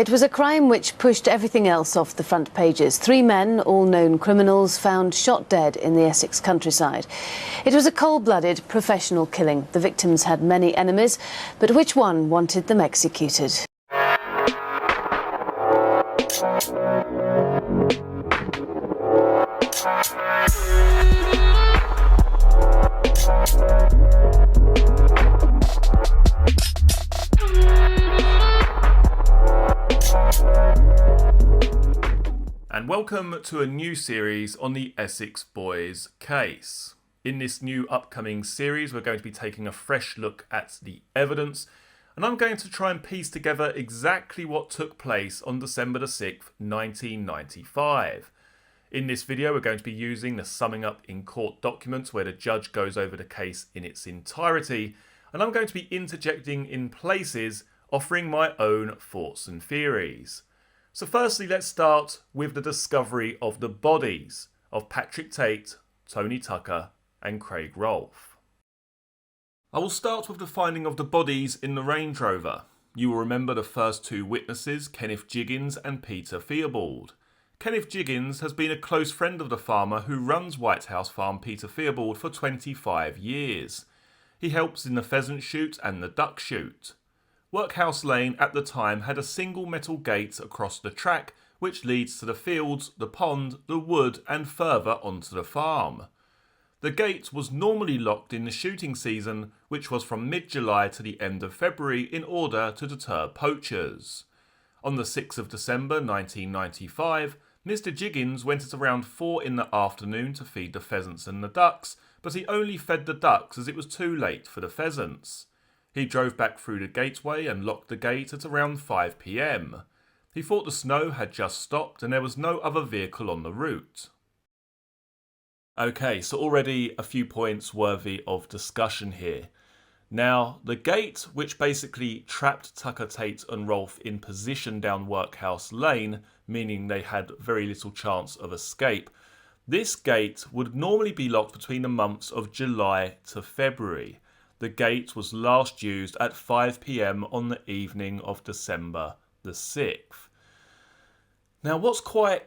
It was a crime which pushed everything else off the front pages. 3 men, all known criminals, found shot dead in the Essex countryside. It was a cold-blooded, professional killing. The victims had many enemies, but which one wanted them executed? And welcome to a new series on the Essex Boys case. In this new upcoming series, we're going to be taking a fresh look at the evidence, and I'm going to try and piece together exactly what took place on December the 6th, 1995. In this video, we're going to be using the summing up in court documents where the judge goes over the case in its entirety, and I'm going to be interjecting in places, offering my own thoughts and theories. So firstly, let's start with the discovery of the bodies of Patrick Tate, Tony Tucker and Craig Rolfe. I will start with the finding of the bodies in the Range Rover. You will remember the first 2 witnesses, Kenneth Jiggins and Peter Theobald. Kenneth Jiggins has been a close friend of the farmer who runs White House Farm Peter Theobald for 25 years. He helps in the pheasant shoot and the duck shoot. Workhouse Lane at the time had a single metal gate across the track which leads to the fields, the pond, the wood and further onto the farm. The gate was normally locked in the shooting season, which was from mid-July to the end of February, in order to deter poachers. On the 6th of December 1995, Mr. Jiggins went at around 4 in the afternoon to feed the pheasants and the ducks, but he only fed the ducks as it was too late for the pheasants. He drove back through the gateway and locked the gate at around 5 p.m. He thought the snow had just stopped and there was no other vehicle on the route. Okay, so already a few points worthy of discussion here. Now, the gate, which basically trapped Tucker, Tate and Rolfe in position down Workhouse Lane, meaning they had very little chance of escape, this gate would normally be locked between the months of July to February. The gate was last used at 5 p.m. on the evening of December the 6th. Now, what's quite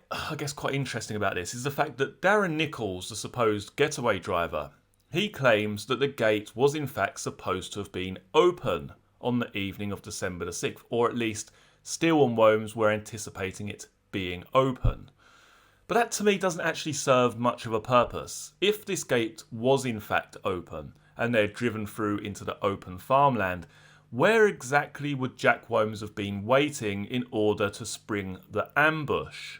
interesting about this is the fact that Darren Nichols, the supposed getaway driver, he claims that the gate was in fact supposed to have been open on the evening of December the 6th, or at least Steele and Wombs were anticipating it being open. But that to me doesn't actually serve much of a purpose. If this gate was in fact open, and they're driven through into the open farmland, where exactly would Jack Wombs have been waiting in order to spring the ambush?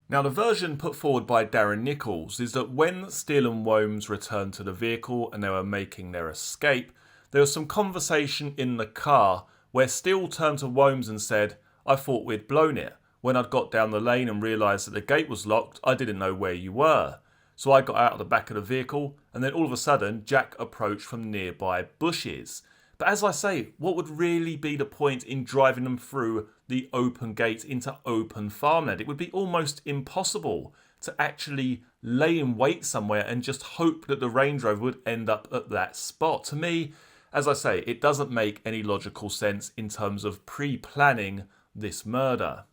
Now, the version put forward by Darren Nichols is that when Steele and Wombs returned to the vehicle and they were making their escape, there was some conversation in the car where Steele turned to Wombs and said, "I thought we'd blown it. When I'd got down the lane and realised that the gate was locked, I didn't know where you were. So I got out of the back of the vehicle and then all of a sudden Jack approached from nearby bushes." But as I say, what would really be the point in driving them through the open gate into open farmland? It would be almost impossible to actually lay in wait somewhere and just hope that the Range Rover would end up at that spot. To me, as I say, it doesn't make any logical sense in terms of pre-planning this murder.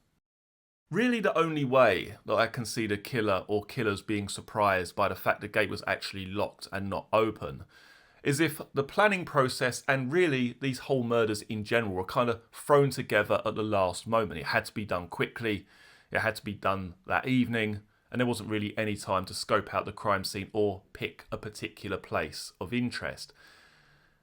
Really, the only way that I can see the killer or killers being surprised by the fact the gate was actually locked and not open is if the planning process and really these whole murders in general were kind of thrown together at the last moment. It had to be done quickly, it had to be done that evening, and there wasn't really any time to scope out the crime scene or pick a particular place of interest.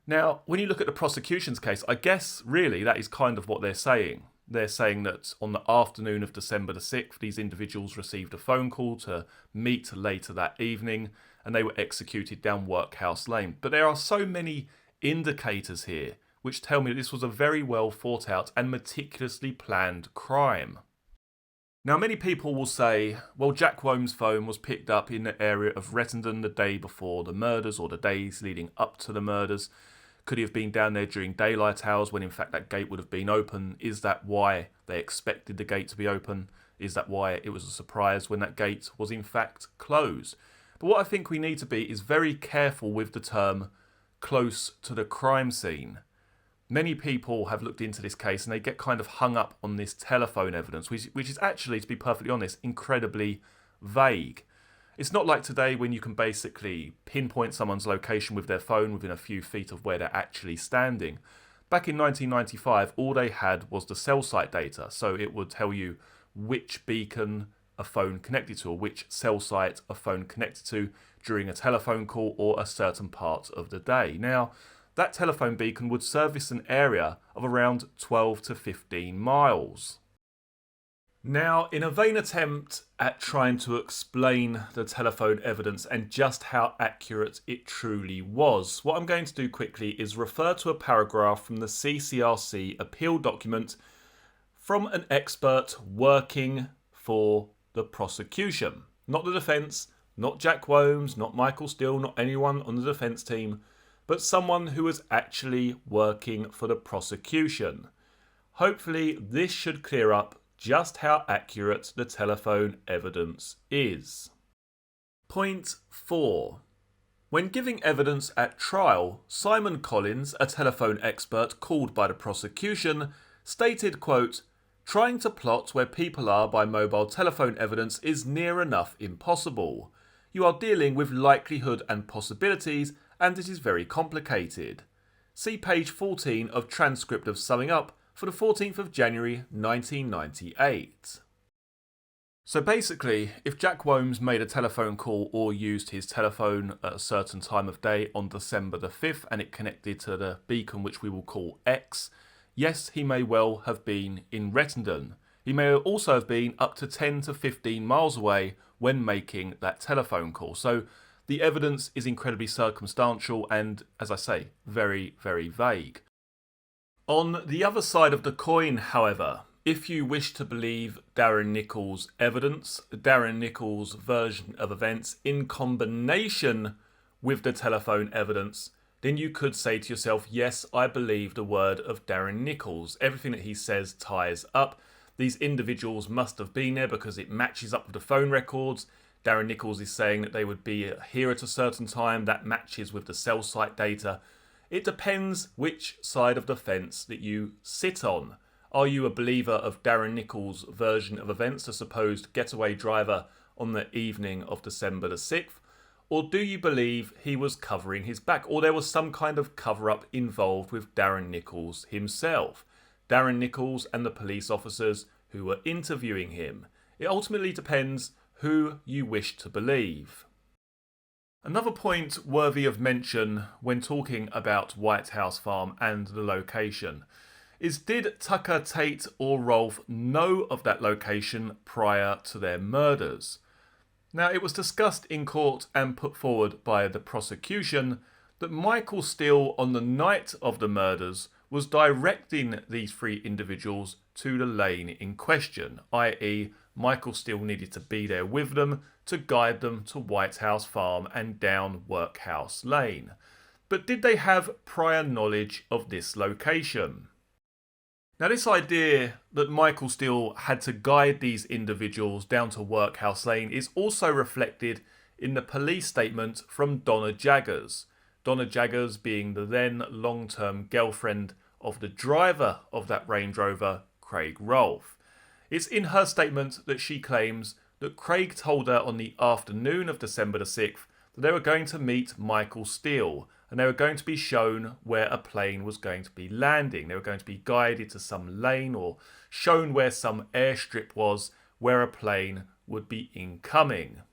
Now, when you look at the prosecution's case, I guess really that is kind of what they're saying. They're saying that on the afternoon of December the 6th, these individuals received a phone call to meet later that evening, and they were executed down Workhouse Lane. But there are so many indicators here which tell me that this was a very well thought out and meticulously planned crime. Now, many people will say, well, Jack Wombs' phone was picked up in the area of Rettendon the day before the murders or the days leading up to the murders. Could he have been down there during daylight hours when in fact that gate would have been open? Is that why they expected the gate to be open? Is that why it was a surprise when that gate was in fact closed? But what I think we need to be is very careful with the term close to the crime scene. Many people have looked into this case and they get kind of hung up on this telephone evidence, which is actually, to be perfectly honest, incredibly vague. It's not like today when you can basically pinpoint someone's location with their phone within a few feet of where they're actually standing. Back in 1995, all they had was the cell site data, so it would tell you which beacon a phone connected to, or which cell site a phone connected to during a telephone call or a certain part of the day. Now, that telephone beacon would service an area of around 12 to 15 miles. Now, in a vain attempt at trying to explain the telephone evidence and just how accurate it truly was, what I'm going to do quickly is refer to a paragraph from the CCRC appeal document from an expert working for the prosecution. Not the defence, not Jack Womes, not Michael Steele, not anyone on the defence team, but someone who was actually working for the prosecution. Hopefully this should clear up just how accurate the telephone evidence is. Point 4. When giving evidence at trial, Simon Collins, a telephone expert called by the prosecution, stated, quote, "Trying to plot where people are by mobile telephone evidence is near enough impossible. You are dealing with likelihood and possibilities, and it is very complicated. See page 14 of transcript of summing up for the 14th of January 1998. So basically, if Jack Womes made a telephone call or used his telephone at a certain time of day on December the 5th and it connected to the beacon which we will call X, yes, he may well have been in Rettendon. He may also have been up to 10 to 15 miles away when making that telephone call. So the evidence is incredibly circumstantial and, as I say, very, very vague. On the other side of the coin, however, if you wish to believe Darren Nichols' evidence, Darren Nichols' version of events in combination with the telephone evidence, then you could say to yourself, yes, I believe the word of Darren Nichols. Everything that he says ties up. These individuals must have been there because it matches up with the phone records. Darren Nichols is saying that they would be here at a certain time. That matches with the cell site data. It depends which side of the fence that you sit on. Are you a believer of Darren Nichols' version of events, the supposed getaway driver on the evening of December the 6th? Or do you believe he was covering his back, or there was some kind of cover-up involved with Darren Nichols himself? Darren Nichols and the police officers who were interviewing him. It ultimately depends who you wish to believe. Another point worthy of mention when talking about White House Farm and the location is, did Tucker, Tate or Rolfe know of that location prior to their murders? Now, it was discussed in court and put forward by the prosecution that Michael Steele, on the night of the murders, was directing these three individuals to the lane in question, i.e. Michael Steele needed to be there with them to guide them to White House Farm and down Workhouse Lane. But did they have prior knowledge of this location? Now, this idea that Michael Steele had to guide these individuals down to Workhouse Lane is also reflected in the police statement from Donna Jaggers. Donna Jaggers being the then long-term girlfriend of the driver of that Range Rover, Craig Rolfe. It's in her statement that she claims that Craig told her on the afternoon of December the 6th that they were going to meet Michael Steele and they were going to be shown where a plane was going to be landing. They were going to be guided to some lane or shown where some airstrip was where a plane would be incoming.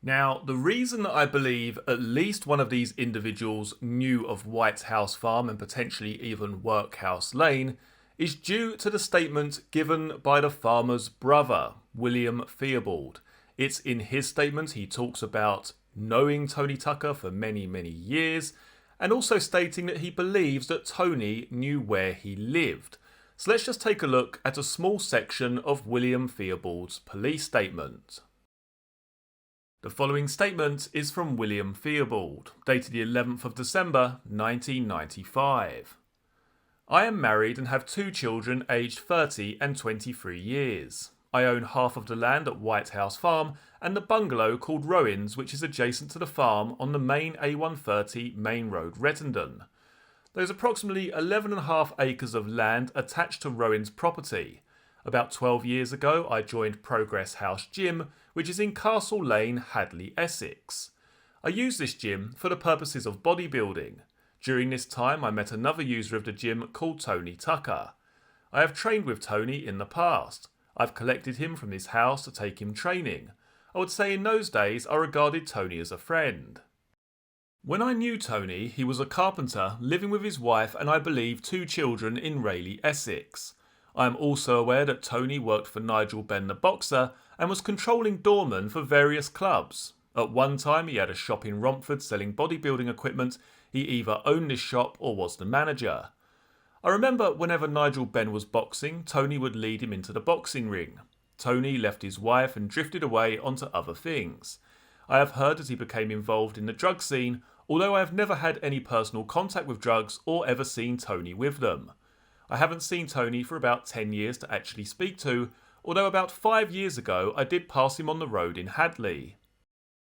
Now, the reason that I believe at least one of these individuals knew of White House Farm and potentially even Workhouse Lane is due to the statement given by the farmer's brother, William Theobald. It's in his statement he talks about knowing Tony Tucker for many, many years, and also stating that he believes that Tony knew where he lived. So let's just take a look at a small section of William Theobald's police statement. The following statement is from William Theobald, dated the 11th of December 1995. I am married and have 2 children aged 30 and 23 years. I own half of the land at White House Farm and the bungalow called Rowins, which is adjacent to the farm on the main A130 main road Rettendon. There's approximately 11.5 acres of land attached to Rowan's property. About 12 years ago, I joined Progress House Gym, which is in Castle Lane, Hadley, Essex. I use this gym for the purposes of bodybuilding. During this time, I met another user of the gym called Tony Tucker. I have trained with Tony in the past. I've collected him from his house to take him training. I would say in those days I regarded Tony as a friend. When I knew Tony, he was a carpenter living with his wife and I believe 2 children in Rayleigh, Essex. I am also aware that Tony worked for Nigel Benn the boxer and was controlling doormen for various clubs. At one time he had a shop in Romford selling bodybuilding equipment. He either owned this shop or was the manager. I remember whenever Nigel Benn was boxing, Tony would lead him into the boxing ring. Tony left his wife and drifted away onto other things. I have heard that he became involved in the drug scene, although I have never had any personal contact with drugs or ever seen Tony with them. I haven't seen Tony for about 10 years to actually speak to, although about 5 years ago I did pass him on the road in Hadley.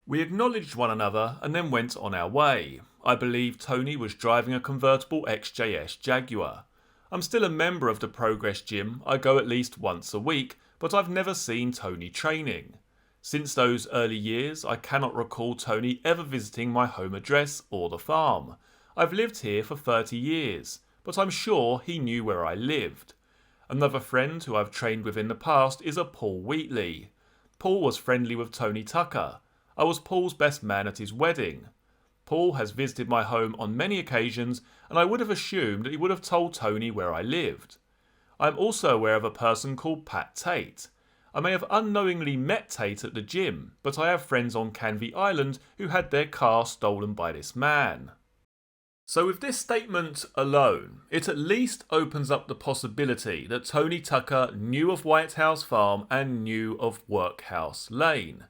We acknowledged one another and then went on our way. I believe Tony was driving a convertible XJS Jaguar. I'm still a member of the Progress Gym. I go at least once a week, but I've never seen Tony training. Since those early years, I cannot recall Tony ever visiting my home address or the farm. I've lived here for 30 years, but I'm sure he knew where I lived. Another friend who I've trained with in the past is a Paul Wheatley. Paul was friendly with Tony Tucker. I was Paul's best man at his wedding. Paul has visited my home on many occasions and I would have assumed that he would have told Tony where I lived. I am also aware of a person called Pat Tate. I may have unknowingly met Tate at the gym, but I have friends on Canvey Island who had their car stolen by this man. So with this statement alone, it at least opens up the possibility that Tony Tucker knew of White House Farm and knew of Workhouse Lane.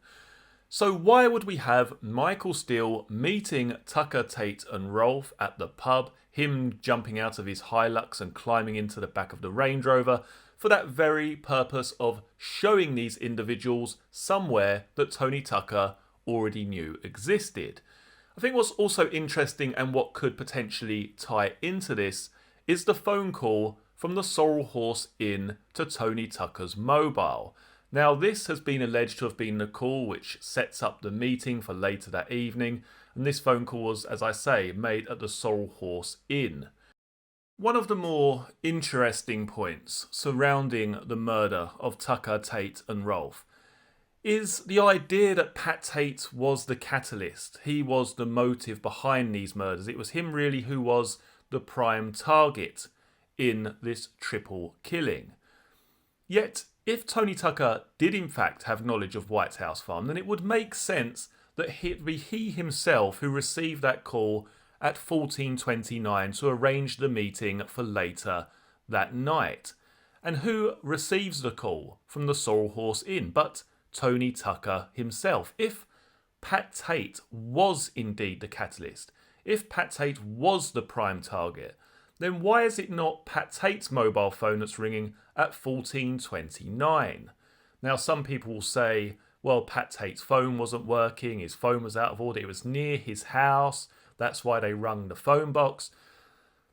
So why would we have Michael Steele meeting Tucker, Tate and Rolfe at the pub, him jumping out of his Hilux and climbing into the back of the Range Rover, for that very purpose of showing these individuals somewhere that Tony Tucker already knew existed? I think what's also interesting and what could potentially tie into this is the phone call from the Sorrel Horse Inn to Tony Tucker's mobile. Now this has been alleged to have been the call which sets up the meeting for later that evening, and this phone call was, as I say, made at the Sorrel Horse Inn. One of the more interesting points surrounding the murder of Tucker, Tate and Rolfe is the idea that Pat Tate was the catalyst. He was the motive behind these murders. It was him really who was the prime target in this triple killing. Yet, if Tony Tucker did in fact have knowledge of White House Farm, then it would make sense that it would be he himself who received that call at 14:29 to arrange the meeting for later that night. And who receives the call from the Sorrel Horse Inn but Tony Tucker himself? If Pat Tate was indeed the catalyst, if Pat Tate was the prime target, then why is it not Pat Tate's mobile phone that's ringing at 14:29? Now some people will say, well, Pat Tate's phone wasn't working, his phone was out of order, it was near his house, that's why they rung the phone box.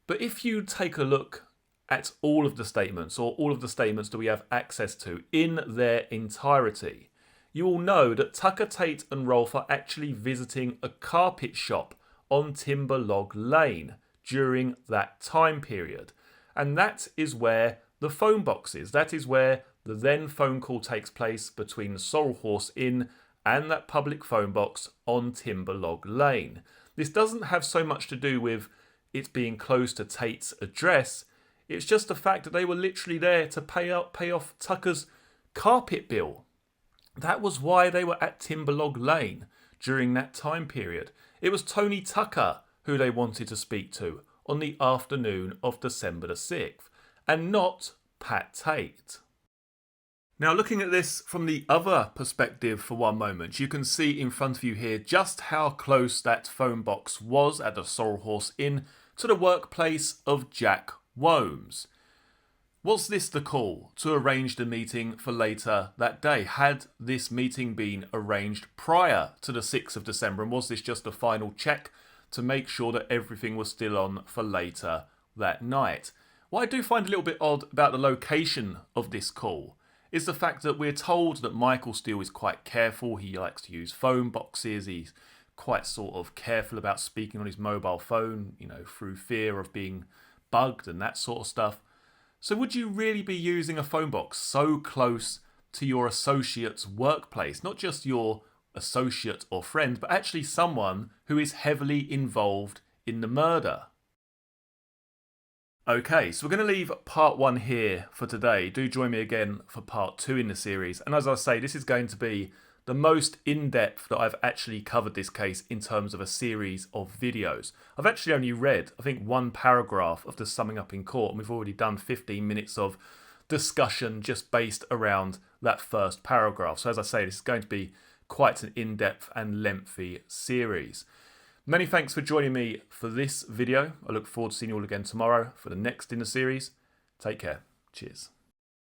But if you take a look at all of the statements, or all of the statements that we have access to in their entirety, you will know that Tucker, Tate and Rolfe are actually visiting a carpet shop on Timberlog Lane during that time period. And that is where the phone box is. That is where the then phone call takes place between the Sorrel Horse Inn and that public phone box on Timberlog Lane. This doesn't have so much to do with it being close to Tate's address. It's just the fact that they were literally there to pay off Tucker's carpet bill. That was why they were at Timberlog Lane during that time period. It was Tony Tucker who they wanted to speak to on the afternoon of December the 6th, and not Pat Tate. Now, looking at this from the other perspective for one moment, you can see in front of you here just how close that phone box was at the Sorrel Horse Inn to the workplace of Jack Womes. Was this the call to arrange the meeting for later that day? Had this meeting been arranged prior to the 6th of December, and was this just a final check to make sure that everything was still on for later that night. What I do find a little bit odd about the location of this call is the fact that we're told that Michael Steele is quite careful. He likes to use phone boxes. He's quite sort of careful about speaking on his mobile phone, through fear of being bugged and that sort of stuff. So would you really be using a phone box so close to your associate's workplace? Not just your associate or friend, but actually someone who is heavily involved in the murder. Okay, so we're going to leave part 1 here for today. Do join me again for part 2 in the series. And as I say, this is going to be the most in-depth that I've actually covered this case in terms of a series of videos. I've actually only read, I think, 1 paragraph of the summing up in court, and we've already done 15 minutes of discussion just based around that first paragraph. So as I say, this is going to be quite an in-depth and lengthy series. Many thanks for joining me for this video. I look forward to seeing you all again tomorrow for the next in the series. Take care. Cheers.